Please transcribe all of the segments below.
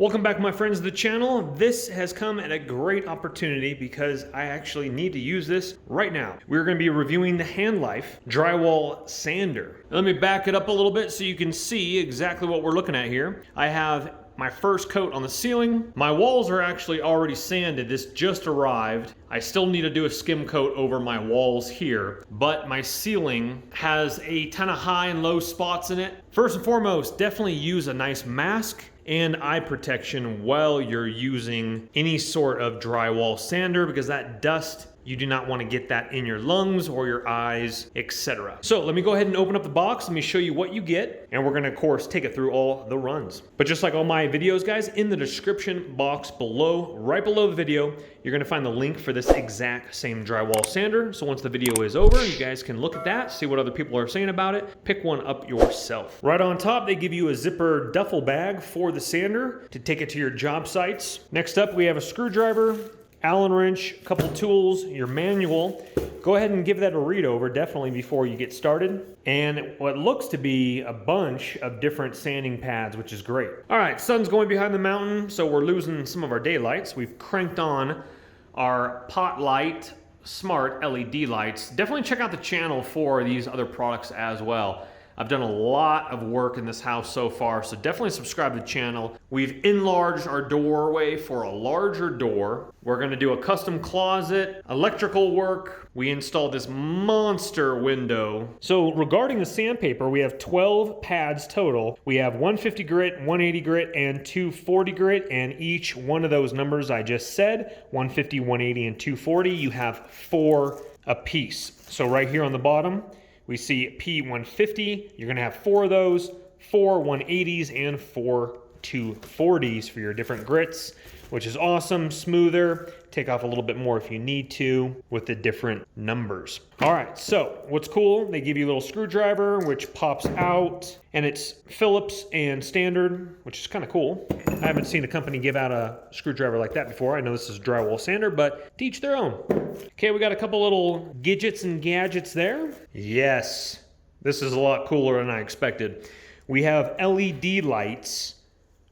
Welcome back, my friends, to the channel. This has come at a great opportunity because I actually need to use this right now. We're going to be reviewing the Handife Drywall Sander. Let me back it up a little bit so you can see exactly what we're looking at here. I have my first coat on the ceiling. My walls are actually already sanded. This just arrived. I still need to do a skim coat over my walls here, but my ceiling has a ton of high and low spots in it. First and foremost, definitely use a nice mask and eye protection while you're using any sort of drywall sander, because that dust, you do not want to get that in your lungs or your eyes, etc. So let me go ahead and open up the box. Let me show you what you get, and we're going to, of course, take it through all the runs. But just like all my videos, guys, in the description box below, right below the video, you're going to find the link for this exact same drywall sander. So once the video is over, you guys can look at that, see what other people are saying about it, pick one up yourself. Right on top, they give you a zipper duffel bag for the sander to take it to your job sites. Next up, we have a screwdriver, Allen wrench, a couple tools, your manual. Go ahead and give that a read over, definitely, before you get started. And what looks to be a bunch of different sanding pads, which is great. All right, sun's going behind the mountain, so we're losing some of our daylights. We've cranked on our pot light smart LED lights. Definitely check out the channel for these other products as well. I've done a lot of work in this house so far, so definitely subscribe to the channel. We've enlarged our doorway for a larger door. We're gonna do a custom closet, electrical work. We installed this monster window. So regarding the sandpaper, we have 12 pads total. We have 150 grit, 180 grit, and 240 grit, and each one of those numbers I just said, 150, 180, and 240, you have 4 apiece. So right here on the bottom, we see P150, you're gonna have 4 of those, 4 180s and 4 240s for your different grits, which is awesome, smoother. Take off a little bit more if you need to with the different numbers. All right, so what's cool, they give you a little screwdriver which pops out, and it's Phillips and standard, which is kind of cool. I haven't seen a company give out a screwdriver like that before. I know this is drywall sander, but to each their own. Okay, we got a couple little gadgets and gadgets there. Yes, this is a lot cooler than I expected. We have LED lights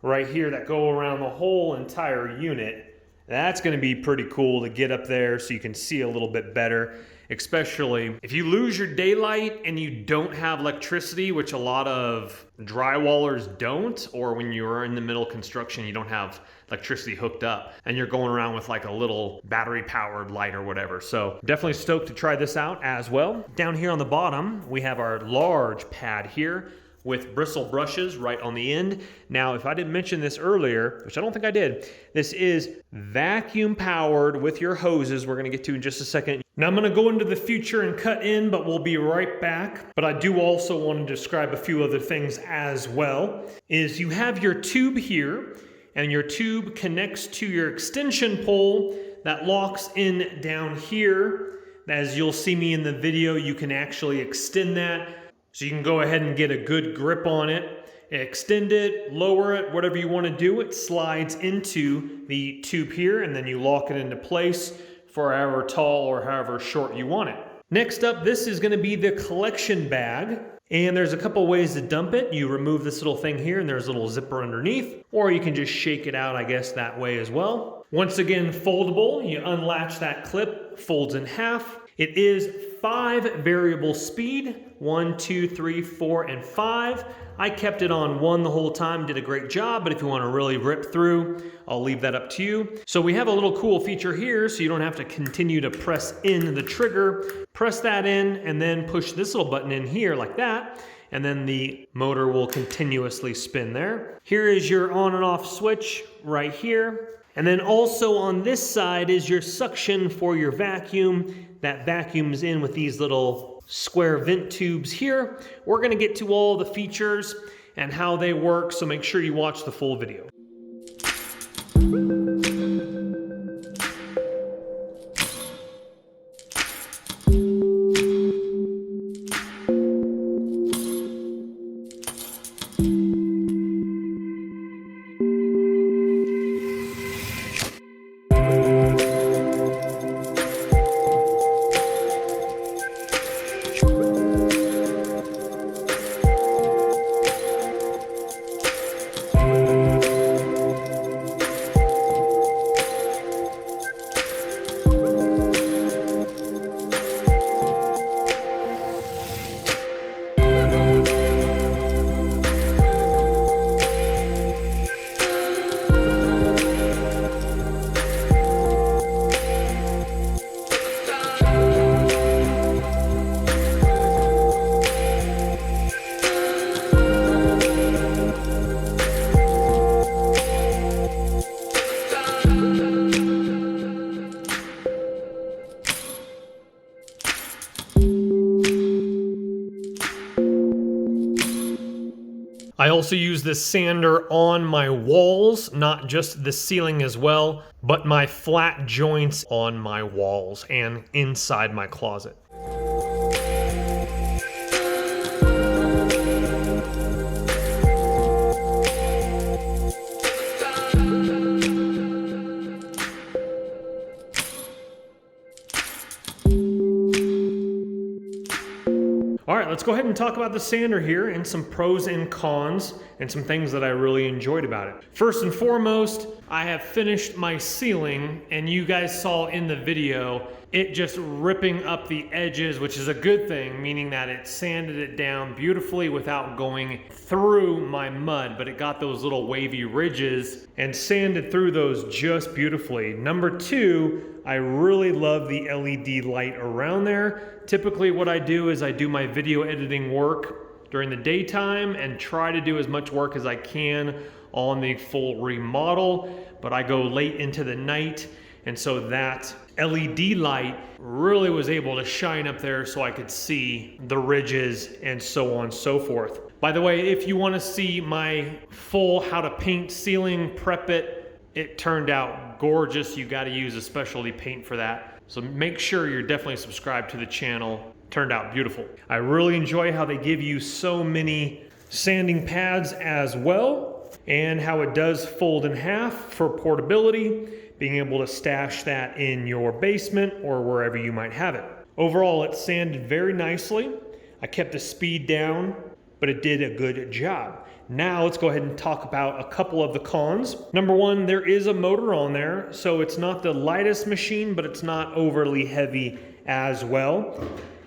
right here that go around the whole entire unit. That's going to be pretty cool to get up there so you can see a little bit better, especially if you lose your daylight and you don't have electricity, which a lot of drywallers don't, or when you're in the middle of construction, you don't have electricity hooked up and you're going around with like a little battery powered light or whatever. So definitely stoked to try this out as well. Down here on the bottom, we have our large pad here with bristle brushes right on the end. Now, if I didn't mention this earlier, which I don't think I did, this is vacuum powered with your hoses we're gonna get to in just a second. Now I'm gonna go into the future and cut in, but we'll be right back. But I do also want to describe a few other things as well. Is you have your tube here, and your tube connects to your extension pole that locks in down here. As you'll see me in the video, you can actually extend that. So you can go ahead and get a good grip on it, extend it, lower it, whatever you want to do. It slides into the tube here, and then you lock it into place for however tall or however short you want it. Next up, this is going to be the collection bag. And there's a couple ways to dump it. You remove this little thing here, and there's a little zipper underneath, or you can just shake it out, I guess, that way as well. Once again, foldable. You unlatch that clip, folds in half. It is 5 variable speed, 1, 2, 3, 4, and 5. I kept it on 1 the whole time, did a great job, but if you want to really rip through, I'll leave that up to you. So we have a little cool feature here, so you don't have to continue to press in the trigger. Press that in, and then push this little button in here like that, and then the motor will continuously spin there. Here is your on and off switch right here. And then also on this side is your suction for your vacuum. That vacuums in with these little square vent tubes here. We're gonna get to all the features and how they work, so make sure you watch the full video. I also use this sander on my walls, not just the ceiling as well, but my flat joints on my walls and inside my closet. All right, let's go ahead and talk about the sander here and some pros and cons and some things that I really enjoyed about it. First and foremost, I have finished my ceiling, and you guys saw in the video it just ripping up the edges, which is a good thing, meaning that it sanded it down beautifully without going through my mud, but it got those little wavy ridges and sanded through those just beautifully. Number two, I really love the LED light around there. Typically what I do is I do my video editing work during the daytime and try to do as much work as I can on the full remodel, but I go late into the night, and so that LED light really was able to shine up there so I could see the ridges and so on and so forth. By the way, if you want to see my full how to paint ceiling, prep it turned out gorgeous. You got to use a specialty paint for that. So make sure you're definitely subscribed to the channel. Turned out beautiful. I really enjoy how they give you so many sanding pads as well, and how it does fold in half for portability, being able to stash that in your basement or wherever you might have it. Overall, it sanded very nicely. I kept the speed down, but it did a good job. Now let's go ahead and talk about a couple of the cons. Number one, there is a motor on there, so it's not the lightest machine, but it's not overly heavy as well.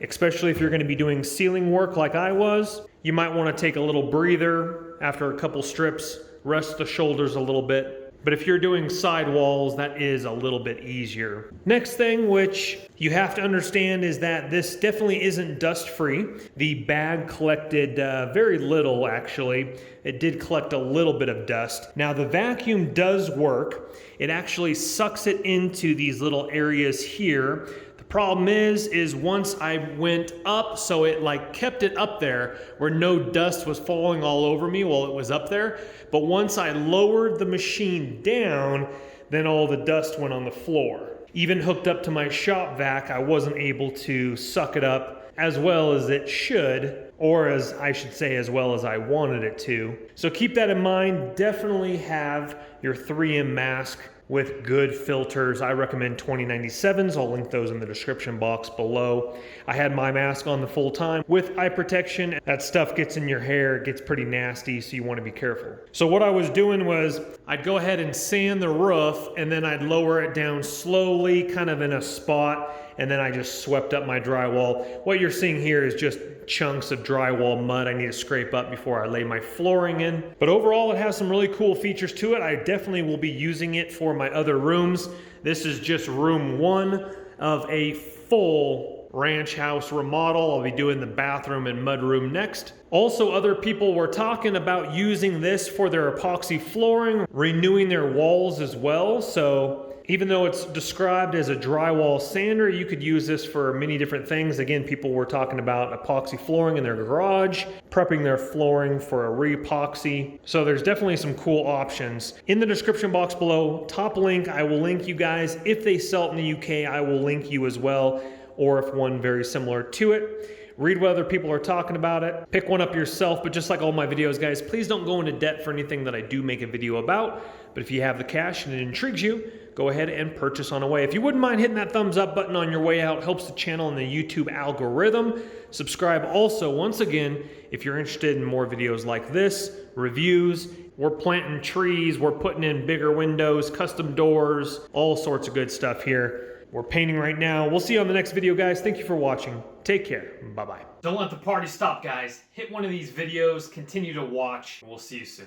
Especially if you're going to be doing ceiling work like I was, you might want to take a little breather after a couple strips, rest the shoulders a little bit. But if you're doing side walls, that is a little bit easier. Next thing, which you have to understand, is that this definitely isn't dust free. The bag collected very little, actually. It did collect a little bit of dust. Now the vacuum does work. It actually sucks it into these little areas here. The problem is once I went up, so it like kept it up there where no dust was falling all over me while it was up there. But once I lowered the machine down, then all the dust went on the floor. Even hooked up to my shop vac, I wasn't able to suck it up as well as it should, or as I should say, as well as I wanted it to. So keep that in mind. Definitely have your 3M mask with good filters. I recommend 2097s. I'll link those in the description box below. I had my mask on the full time with eye protection. That stuff gets in your hair, it gets pretty nasty, so you want to be careful. So what I was doing was I'd go ahead and sand the roof, and then I'd lower it down slowly, kind of in a spot, and then I just swept up my drywall. What you're seeing here is just chunks of drywall mud I need to scrape up before I lay my flooring in. But overall, it has some really cool features to it. I definitely will be using it for my other rooms. This is just room one of a full ranch house remodel. I'll be doing the bathroom and mudroom next. Also, other people were talking about using this for their epoxy flooring, renewing their walls as well. So even though it's described as a drywall sander, you could use this for many different things. Again, people were talking about epoxy flooring in their garage, prepping their flooring for a re-epoxy. So there's definitely some cool options. In the description box below, top link, I will link you guys. If they sell it in the UK, I will link you as well, or if one very similar to it. Read what other people are talking about it. Pick one up yourself, but just like all my videos, guys, please don't go into debt for anything that I do make a video about. But if you have the cash and it intrigues you, go ahead and purchase on away. If you wouldn't mind hitting that thumbs up button on your way out, helps the channel and the YouTube algorithm. Subscribe also, once again, if you're interested in more videos like this, reviews. We're planting trees, we're putting in bigger windows, custom doors, all sorts of good stuff here. We're painting right now. We'll see you on the next video, guys. Thank you for watching. Take care. Bye-bye. Don't let the party stop, guys. Hit one of these videos, continue to watch, and we'll see you soon.